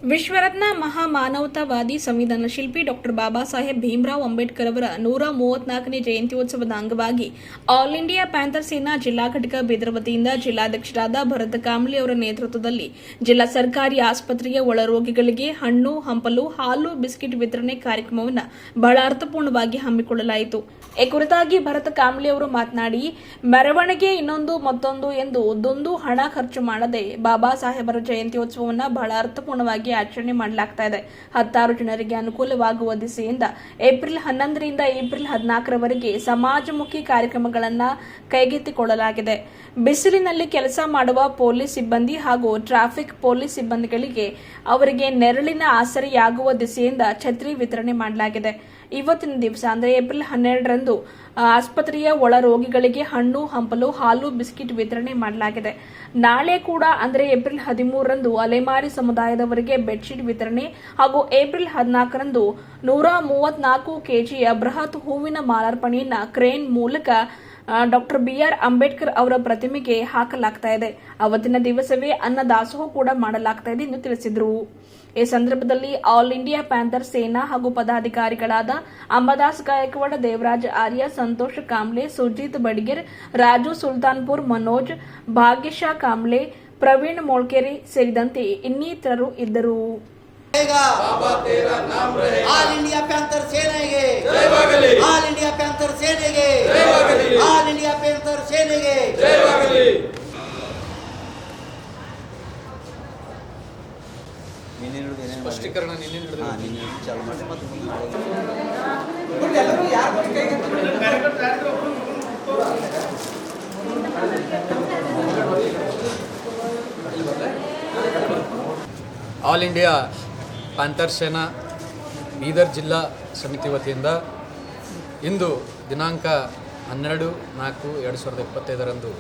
ವಿಶ್ವರತ್ನ ಮಹಾಮಾನವತಾವಾದಿ ಸಂವಿಧಾನ ಶಿಲ್ಪಿ ಡಾಕ್ಟರ್ ಬಾಬಾ ಸಾಹೇಬ್ ಭೀಮರಾವ್ ಅಂಬೇಡ್ಕರ್ ಅವರ 134ನೇ ಜಯಂತ್ಯೋತ್ಸವದ ಅಂಗವಾಗಿ ಆಲ್ ಇಂಡಿಯಾ ಪ್ಯಾಂಥರ್ ಸೇನಾ ಜಿಲ್ಲಾ ಘಟಕ ಬೀದರ್ ವತಿಯಿಂದ ಜಿಲ್ಲಾಧ್ಯಕ್ಷರಾದ ಭರತ್ ಕಾಂಬ್ಳೆ ಅವರ ನೇತೃತ್ವದಲ್ಲಿ ಜಿಲ್ಲಾ ಸರ್ಕಾರಿ ಆಸ್ಪತ್ರೆಯ ಒಳರೋಗಿಗಳಿಗೆ ಹಣ್ಣು, ಹಂಪಲು, ಹಾಲು, ಬಿಸ್ಕಿಟ್ ವಿತರಣೆ ಕಾರ್ಯಕ್ರಮವನ್ನು ಬಹಳ ಅರ್ಥಪೂರ್ಣವಾಗಿ ಹಮ್ಮಿಕೊಳ್ಳಲಾಯಿತು. ಈ ಕುರಿತಾಗಿ ಭರತ್ ಕಾಂಬ್ಳೆ ಅವರು ಮಾತನಾಡಿ, ಮೆರವಣಿಗೆ ಇನ್ನೊಂದು ಮತ್ತೊಂದು ಎಂದು ಒಂದೊಂದು ಹಣ ಖರ್ಚು ಮಾಡದೆ ಬಾಬಾ ಸಾಹೇಬರ ಜಯಂತ್ಯೋತ್ಸವವನ್ನು ಬಹಳ ಅರ್ಥಪೂರ್ಣವಾಗಿ ಆಚರಣೆ ಮಾಡಲಾಗ್ತಾ ಇದೆ. 16 ಜನರಿಗೆ ಅನುಕೂಲವಾಗುವ ದಿಸೆಯಿಂದ ಏಪ್ರಿಲ್ 11ರಿಂದ ಏಪ್ರಿಲ್ 14ರವರೆಗೆ ಸಮಾಜಮುಖಿ ಕಾರ್ಯಕ್ರಮಗಳನ್ನು ಕೈಗೆತ್ತಿಕೊಳ್ಳಲಾಗಿದೆ. ಬಿಸಿಲಿನಲ್ಲಿ ಕೆಲಸ ಮಾಡುವ ಪೊಲೀಸ್ ಸಿಬ್ಬಂದಿ ಹಾಗೂ ಟ್ರಾಫಿಕ್ ಪೊಲೀಸ್ ಸಿಬ್ಬಂದಿಗಳಿಗೆ ಅವರಿಗೆ ನೆರಳಿನ ಆಸರೆಯಾಗುವ ದಿಸೆಯಿಂದ ಛತ್ರಿ ವಿತರಣೆ ಮಾಡಲಾಗಿದೆ. ಇವತ್ತಿನ ದಿವಸ ಅಂದರೆ ಏಪ್ರಿಲ್ 12ರಂದು ಆಸ್ಪತ್ರೆಯ ಒಳ ರೋಗಿಗಳಿಗೆ ಹಣ್ಣು, ಹಂಪಲು, ಹಾಲು, ಬಿಸ್ಕಿಟ್ ವಿತರಣೆ ಮಾಡಲಾಗಿದೆ. ನಾಳೆ ಕೂಡ ಅಂದರೆ ಏಪ್ರಿಲ್ 13ರಂದು ಅಲೆಮಾರಿ ಸಮುದಾಯದವರಿಗೆ ಬೆಡ್ಶೀಟ್ ವಿತರಣೆ ಹಾಗೂ ಏಪ್ರಿಲ್ 14ರಂದು 134 ಕೆಜಿಯ ಬೃಹತ್ ಹೂವಿನ ಮಾಲಾರ್ಪಣೆಯನ್ನು ಕ್ರೇನ್ ಮೂಲಕ ಡಾಕ್ಟರ್ ಬಿಆರ್ ಅಂಬೇಡ್ಕರ್ ಅವರ ಪ್ರತಿಮೆಗೆ ಹಾಕಲಾಗ್ತಾ ಇದೆ. ಅವತ್ತಿನ ದಿವಸವೇ ಅನ್ನದಾಸೋಹ ಕೂಡ ಮಾಡಲಾಗ್ತಾ ಇದೆ ಎಂದು ತಿಳಿಸಿದರು. ಈ ಸಂದರ್ಭದಲ್ಲಿ ಆಲ್ ಇಂಡಿಯಾ ಪ್ಯಾಂಥರ್ ಸೇನಾ ಹಾಗೂ ಪದಾಧಿಕಾರಿಗಳಾದ ಅಂಬಾದಾಸ್ ಗಾಯಕ್ವಾಡ್, ದೇವರಾಜ್ ಆರ್ಯ, ಸಂತೋಷ್ ಕಾಂಬ್ಳೆ, ಸುಜಿತ್ ಬಡಿಗೇರ್, ರಾಜು ಸುಲ್ತಾನ್ಪುರ್, ಮನೋಜ್, ಭಾಗ್ಯಶಾ ಕಾಂಬ್ಳೆ, ಪ್ರವೀಣ್ ಮೋಳ್ಕೆರೆ ಸೇರಿದಂತೆ ಇನ್ನಿತರರು ಇದ್ದರು. ಆಲ್ ಇಂಡಿಯಾ ಪ್ಯಾಂಥರ್ ಸೇನೆಗೆ, ಆಲ್ ಇಂಡಿಯಾ ಪ್ಯಾಂಥರ್ ಸೇನೆಗೆ, ಆಲ್ ಇಂಡಿಯಾ ಪ್ಯಾಂಥರ್ ಸೇನೆಗೆ. ಸ್ಪಷ್ಟೀಕರಣ ಚಾಲು ಮಾಡಿ ಮತ್ತು ಆಲ್ ಇಂಡಿಯಾ ಪ್ಯಾಂಥರ್ ಸೇನಾ ಬೀದರ್ ಜಿಲ್ಲಾ ಸಮಿತಿ ವತಿಯಿಂದ ಇಂದು ದಿನಾಂಕ 12/4/2025ರಂದು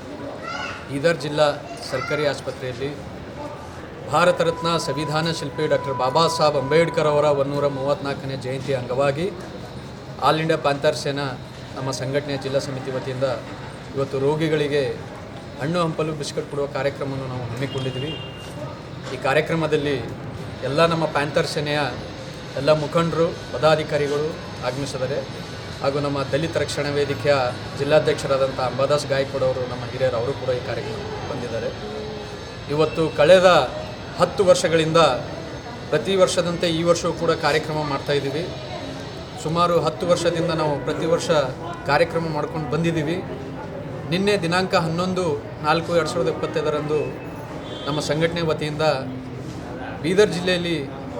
ಬೀದರ್ ಜಿಲ್ಲಾ ಸರ್ಕಾರಿ ಆಸ್ಪತ್ರೆಯಲ್ಲಿ ಭಾರತ ರತ್ನ ಸಂವಿಧಾನ ಶಿಲ್ಪಿ ಡಾಕ್ಟರ್ ಬಾಬಾ ಸಾಹೇಬ್ ಅಂಬೇಡ್ಕರ್ ಅವರ 134ನೇ ಜಯಂತಿ ಅಂಗವಾಗಿ ಆಲ್ ಇಂಡಿಯಾ ಪ್ಯಾಂಥರ್ ಸೇನಾ ನಮ್ಮ ಸಂಘಟನೆಯ ಜಿಲ್ಲಾ ಸಮಿತಿ ವತಿಯಿಂದ ಇವತ್ತು ರೋಗಿಗಳಿಗೆ ಹಣ್ಣು, ಹಂಪಲು, ಬಿಸ್ಕಟ್ ಕೊಡುವ ಕಾರ್ಯಕ್ರಮವನ್ನು ನಾವು ಹಮ್ಮಿಕೊಂಡಿದ್ವಿ. ಈ ಕಾರ್ಯಕ್ರಮದಲ್ಲಿ ಎಲ್ಲ ನಮ್ಮ ಪ್ಯಾಂಥರ್ ಸೇನೆಯ ಎಲ್ಲ ಮುಖಂಡರು, ಪದಾಧಿಕಾರಿಗಳು ಆಗಮಿಸಿದ್ದಾರೆ ಹಾಗೂ ನಮ್ಮ ದಲಿತ ರಕ್ಷಣಾ ವೇದಿಕೆಯ ಜಿಲ್ಲಾಧ್ಯಕ್ಷರಾದಂಥ ಅಂಬಾದಾಸ್ ಗಾಯಕ್ವಾಡ್ ಅವರು, ನಮ್ಮ ಹಿರಿಯರು, ಅವರು ಕೂಡ ಈ ಕಾರ್ಯಕ್ರಮಕ್ಕೆ ಬಂದಿದ್ದಾರೆ. ಇವತ್ತು ಕಳೆದ 10 ವರ್ಷಗಳಿಂದ ಪ್ರತಿ ವರ್ಷದಂತೆ ಈ ವರ್ಷವೂ ಕೂಡ ಕಾರ್ಯಕ್ರಮ ಮಾಡ್ತಾಯಿದ್ದೀವಿ. ಸುಮಾರು 10 ವರ್ಷದಿಂದ ನಾವು ಪ್ರತಿ ವರ್ಷ ಕಾರ್ಯಕ್ರಮ ಮಾಡ್ಕೊಂಡು ಬಂದಿದ್ದೀವಿ. ನಿನ್ನೆ ದಿನಾಂಕ 11/4/2025ರಂದು ನಮ್ಮ ಸಂಘಟನೆ ವತಿಯಿಂದ ಬೀದರ್ ಜಿಲ್ಲೆಯಲ್ಲಿ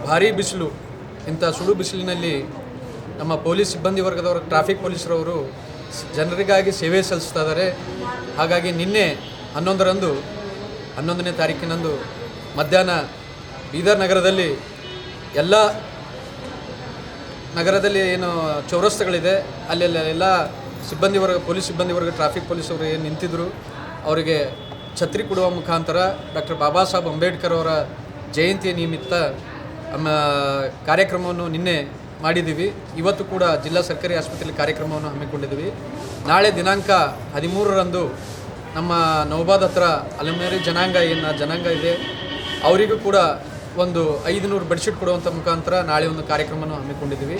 ಭಾರೀ ಬಿಸಿಲು, ಇಂಥ ಸುಡು ಬಿಸಿಲಿನಲ್ಲಿ ನಮ್ಮ ಪೊಲೀಸ್ ಸಿಬ್ಬಂದಿ ವರ್ಗದವರು, ಟ್ರಾಫಿಕ್ ಪೊಲೀಸರವರು ಜನರಿಗಾಗಿ ಸೇವೆ ಸಲ್ಲಿಸ್ತಾ ಇದ್ದಾರೆ. ಹಾಗಾಗಿ ನಿನ್ನೆ 11ನೇ ತಾರೀಕಿನಂದು ಮಧ್ಯಾಹ್ನ ಬೀದರ್ ನಗರದಲ್ಲಿ ಎಲ್ಲ ನಗರದಲ್ಲಿ ಏನು ಚೌರಸ್ತುಗಳಿದೆ ಅಲ್ಲೆಲ್ಲ ಸಿಬ್ಬಂದಿ ವರ್ಗ, ಪೊಲೀಸ್ ಸಿಬ್ಬಂದಿ ವರ್ಗ, ಟ್ರಾಫಿಕ್ ಪೊಲೀಸವರು ಏನು ನಿಂತಿದ್ದರು ಅವರಿಗೆ ಛತ್ರಿ ಕೊಡುವ ಮುಖಾಂತರ ಡಾಕ್ಟರ್ ಬಾಬಾ ಸಾಹೇಬ್ ಅಂಬೇಡ್ಕರ್ ಅವರ ಜಯಂತಿಯ ನಿಮಿತ್ತ ಕಾರ್ಯಕ್ರಮವನ್ನು ನಿನ್ನೆ ಮಾಡಿದ್ದೀವಿ. ಇವತ್ತು ಕೂಡ ಜಿಲ್ಲಾ ಸರ್ಕಾರಿ ಆಸ್ಪತ್ರೆಯಲ್ಲಿ ಕಾರ್ಯಕ್ರಮವನ್ನು ಹಮ್ಮಿಕೊಂಡಿದ್ದೀವಿ. ನಾಳೆ ದಿನಾಂಕ 13ರಂದು ನಮ್ಮ ನೌಬಾದ್ ಹತ್ರ ಅಲೆಮಾರಿ ಜನಾಂಗ ಇದೆ, ಅವರಿಗೂ ಕೂಡ ಒಂದು 500 ಬೆಡ್ಶೀಟ್ ಕೊಡುವಂಥ ಮುಖಾಂತರ ನಾಳೆ ಒಂದು ಕಾರ್ಯಕ್ರಮವನ್ನು ಹಮ್ಮಿಕೊಂಡಿದ್ದೀವಿ.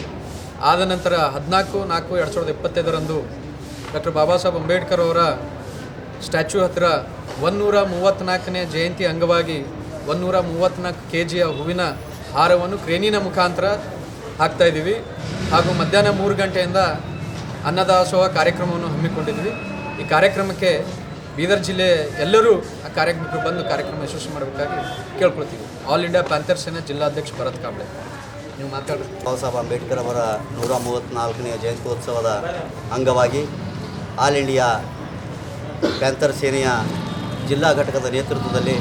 ಆದ ನಂತರ 14/4/2025ರಂದು ಡಾಕ್ಟರ್ ಬಾಬಾ ಸಾಹೇಬ್ ಅಂಬೇಡ್ಕರ್ ಅವರ ಸ್ಟ್ಯಾಚ್ಯೂ ಹತ್ತಿರ 134ನೇ ಜಯಂತಿ ಅಂಗವಾಗಿ 134 ಕೆಜಿಯ ಹೂವಿನ ಹಾರವನ್ನು ಕ್ರೇನಿನ ಮುಖಾಂತರ ಹಾಕ್ತಾಯಿದ್ದೀವಿ. ಹಾಗೂ ಮಧ್ಯಾಹ್ನ 3 ಗಂಟೆಯಿಂದ ಅನ್ನದಾಸೋಹ ಕಾರ್ಯಕ್ರಮವನ್ನು ಹಮ್ಮಿಕೊಂಡಿದ್ವಿ. ಈ ಕಾರ್ಯಕ್ರಮಕ್ಕೆ ಬೀದರ್ ಜಿಲ್ಲೆ ಎಲ್ಲರೂ ಆ ಕಾರ್ಯಕ್ರಮಕ್ಕೆ ಬಂದು ಕಾರ್ಯಕ್ರಮ ಯಶಸ್ವಿ ಮಾಡಬೇಕಾಗಿ ಕೇಳ್ಕೊಳ್ತೀವಿ. ಆಲ್ ಇಂಡಿಯಾ ಪ್ಯಾಂಥರ್ ಸೇನಾ ಜಿಲ್ಲಾಧ್ಯಕ್ಷ ಭರತ್ ಕಾಂಬ್ಳೆ, ನೀವು ಮಾತಾಡ್ರಿ. ಬಾಬಾ ಸಾಹೇಬ್ ಅಂಬೇಡ್ಕರ್ ಅವರ 134ನೇ ಜಯಂತ್ಯೋತ್ಸವದ ಅಂಗವಾಗಿ ಆಲ್ ಇಂಡಿಯಾ ಪ್ಯಾಂಥರ್ ಸೇನೆಯ ಜಿಲ್ಲಾ ಘಟಕದ ನೇತೃತ್ವದಲ್ಲಿ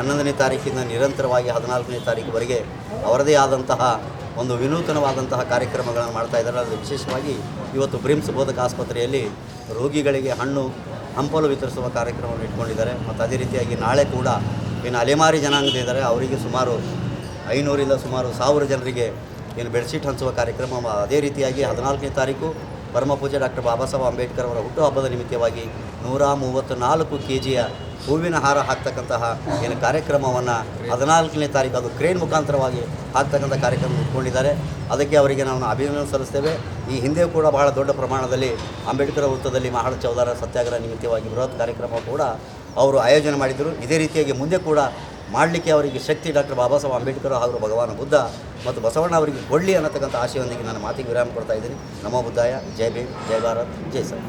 11ನೇ ತಾರೀಕಿನ ನಿರಂತರವಾಗಿ 14ನೇ ತಾರೀಕುವರೆಗೆ ಅವರದೇ ಆದಂತಹ ಒಂದು ವಿನೂತನವಾದಂತಹ ಕಾರ್ಯಕ್ರಮಗಳನ್ನು ಮಾಡ್ತಾ ಇದ್ದಾರೆ. ಅದು ವಿಶೇಷವಾಗಿ ಇವತ್ತು ಬ್ರಿಮ್ಸ್ ಬೋಧಕ ಆಸ್ಪತ್ರೆಯಲ್ಲಿ ರೋಗಿಗಳಿಗೆ ಹಣ್ಣು, ಹಂಪಲು ವಿತರಿಸುವ ಕಾರ್ಯಕ್ರಮವನ್ನು ಇಟ್ಕೊಂಡಿದ್ದಾರೆ. ಮತ್ತು ಅದೇ ರೀತಿಯಾಗಿ ನಾಳೆ ಕೂಡ ಏನು ಅಲೆಮಾರಿ ಜನಾಂಗದ ಇದ್ದಾರೆ ಅವರಿಗೆ ಸುಮಾರು 500ರಿಂದ ಸುಮಾರು 1000 ಜನರಿಗೆ ಏನು ಬೆಡ್ಶೀಟ್ ಹಂಚುವ ಕಾರ್ಯಕ್ರಮ, ಅದೇ ರೀತಿಯಾಗಿ 14ನೇ ತಾರೀಕು ಪರಮ ಪೂಜ್ಯ ಡಾಕ್ಟರ್ ಬಾಬಾ ಸಾಹೇಬ್ ಅಂಬೇಡ್ಕರ್ ಅವರ ಹುಟ್ಟುಹಬ್ಬದ ನಿಮಿತ್ತವಾಗಿ 134 kg ಹೂವಿನ ಹಾರ ಹಾಕ್ತಕ್ಕಂತಹ ಏನು ಕಾರ್ಯಕ್ರಮವನ್ನು 14ನೇ ತಾರೀಕು ಅದು ಕ್ರೇನ್ ಮುಖಾಂತರವಾಗಿ ಹಾಕ್ತಕ್ಕಂಥ ಕಾರ್ಯಕ್ರಮ ಇಟ್ಕೊಂಡಿದ್ದಾರೆ. ಅದಕ್ಕೆ ಅವರಿಗೆ ನಾವು ಅಭಿನಂದನೆ ಸಲ್ಲಿಸ್ತೇವೆ. ಈ ಹಿಂದೆಯೂ ಕೂಡ ಬಹಳ ದೊಡ್ಡ ಪ್ರಮಾಣದಲ್ಲಿ ಅಂಬೇಡ್ಕರ್ ವೃತ್ತದಲ್ಲಿ ಮಹಾಳ ಚೌದಾರ ಸತ್ಯಾಗ್ರಹ ನಿಮಿತ್ತವಾಗಿ ಬೃಹತ್ ಕಾರ್ಯಕ್ರಮ ಕೂಡ ಅವರು ಆಯೋಜನೆ ಮಾಡಿದರು. ಇದೇ ರೀತಿಯಾಗಿ ಮುಂದೆ ಕೂಡ ಮಾಡಲಿಕ್ಕೆ ಅವರಿಗೆ ಶಕ್ತಿ ಡಾಕ್ಟರ್ ಬಾಬಾ ಸಾಹೇಬ್ ಅಂಬೇಡ್ಕರ್ ಹಾಗೂ ಭಗವಾನ್ ಬುದ್ಧ ಮತ್ತು ಬಸವಣ್ಣ ಅವರಿಗೆ ಕೊಡಲಿ ಅನ್ನತಕ್ಕಂಥ ಆಶಯವೊಂದಿಗೆ ನಾನು ಮಾತಿಗೆ ವಿರಾಮ ಕೊಡ್ತಾ ಇದ್ದೀನಿ. ನಮೋ ಬುದ್ಧಾಯ, ಜೈ ಭೀಮ್, ಜೈ ಭಾರತ್, ಜೈ ಸರ್.